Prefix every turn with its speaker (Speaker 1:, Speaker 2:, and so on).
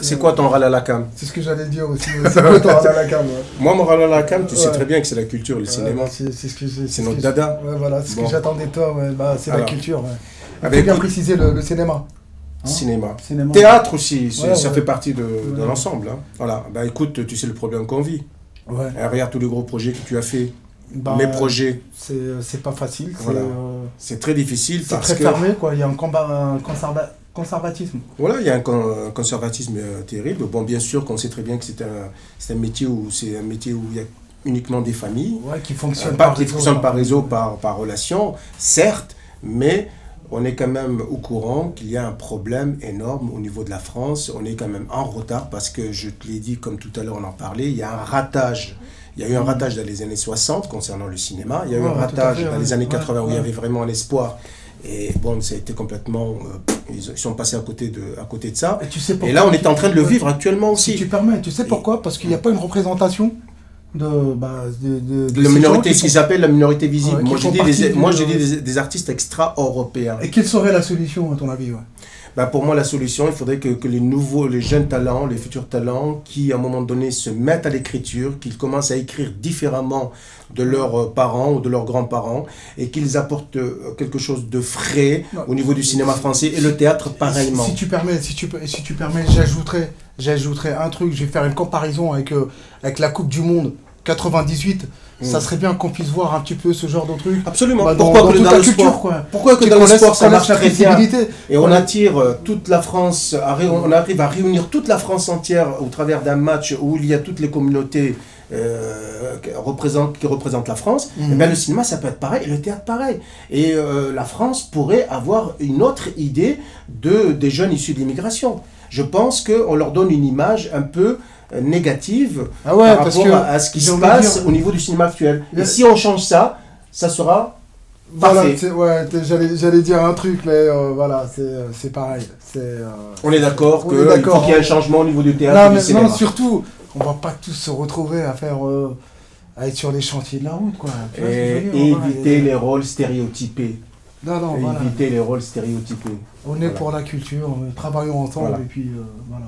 Speaker 1: C'est quoi ton râle à la cam?
Speaker 2: C'est ce que j'allais dire aussi. C'est quoi ton râle à la cam?
Speaker 1: Moi, mon râle à la cam, tu sais très bien que c'est la culture, le cinéma.
Speaker 2: C'est
Speaker 1: notre dada.
Speaker 2: Ouais, voilà, c'est ce que j'attendais de toi. Ouais. Bah, c'est la culture. Ouais. Il faut bien préciser le cinéma.
Speaker 1: Cinéma. Théâtre aussi, ça fait partie de l'ensemble. Hein. Voilà. Bah écoute, tu sais le problème qu'on vit.
Speaker 2: Ouais.
Speaker 1: Regarde tous les gros projets que tu as fait. Bah, mes projets.
Speaker 2: C'est pas facile.
Speaker 1: Voilà. C'est très difficile parce que...
Speaker 2: C'est très fermé, quoi. Il y a un conservatisme.
Speaker 1: Voilà, il y a un conservatisme terrible. Bon, bien sûr qu'on sait très bien que c'est un métier où il y a uniquement des familles.
Speaker 2: Ouais, qui fonctionnent
Speaker 1: par réseau, par relation, certes, mais... On est quand même au courant qu'il y a un problème énorme au niveau de la France. On est quand même en retard parce que, je te l'ai dit, comme tout à l'heure on en parlait, il y a un ratage. Il y a eu un ratage dans les années 60 concernant le cinéma. Il y a eu un ratage dans les années 80 où il y avait vraiment un espoir. Et bon, ça a été complètement... ils sont passés à côté de ça. Et là, on est en train de le vivre actuellement aussi.
Speaker 2: Si tu permets, tu sais pourquoi? Parce qu'il n'y a pas une représentation
Speaker 1: la minorité, ce qu'ils appellent la minorité visible. Moi, j'ai dit des artistes extra-européens.
Speaker 2: Et quelle serait la solution, à ton avis?
Speaker 1: Bah, pour moi, la solution, il faudrait que les jeunes talents, les futurs talents, qui à un moment donné se mettent à l'écriture, qu'ils commencent à écrire différemment de leurs parents ou de leurs grands-parents, et qu'ils apportent quelque chose de frais au niveau du cinéma français et le théâtre pareillement.
Speaker 2: Si tu permets, j'ajouterais un truc. Je vais faire une comparaison avec la Coupe du Monde 98. Ça serait bien qu'on puisse voir un petit peu ce genre de truc.
Speaker 1: Absolument.
Speaker 2: Bah,
Speaker 1: pourquoi que dans le sport, pourquoi que dans le sport ça marche très bien et on attire toute la France, on arrive à réunir toute la France entière au travers d'un match où il y a toutes les communautés qui représentent la France. Et bien, le cinéma ça peut être pareil et le théâtre pareil. Et la France pourrait avoir une autre idée des jeunes issus de l'immigration. Je pense qu'on leur donne une image un peu négative par rapport à ce qui se passe au niveau du cinéma actuel. Et si on change ça, ça sera parfait.
Speaker 2: Voilà, j'allais dire un truc, mais voilà, c'est pareil.
Speaker 1: On est d'accord qu'il faut qu'il y ait un changement au niveau du théâtre et du cinéma.
Speaker 2: Non, surtout, on va pas tous se retrouver à être sur les chantiers de la route, quoi.
Speaker 1: Et éviter les rôles stéréotypés.
Speaker 2: Non,
Speaker 1: éviter les rôles stéréotypés.
Speaker 2: On est pour la culture, travaillons ensemble et puis voilà.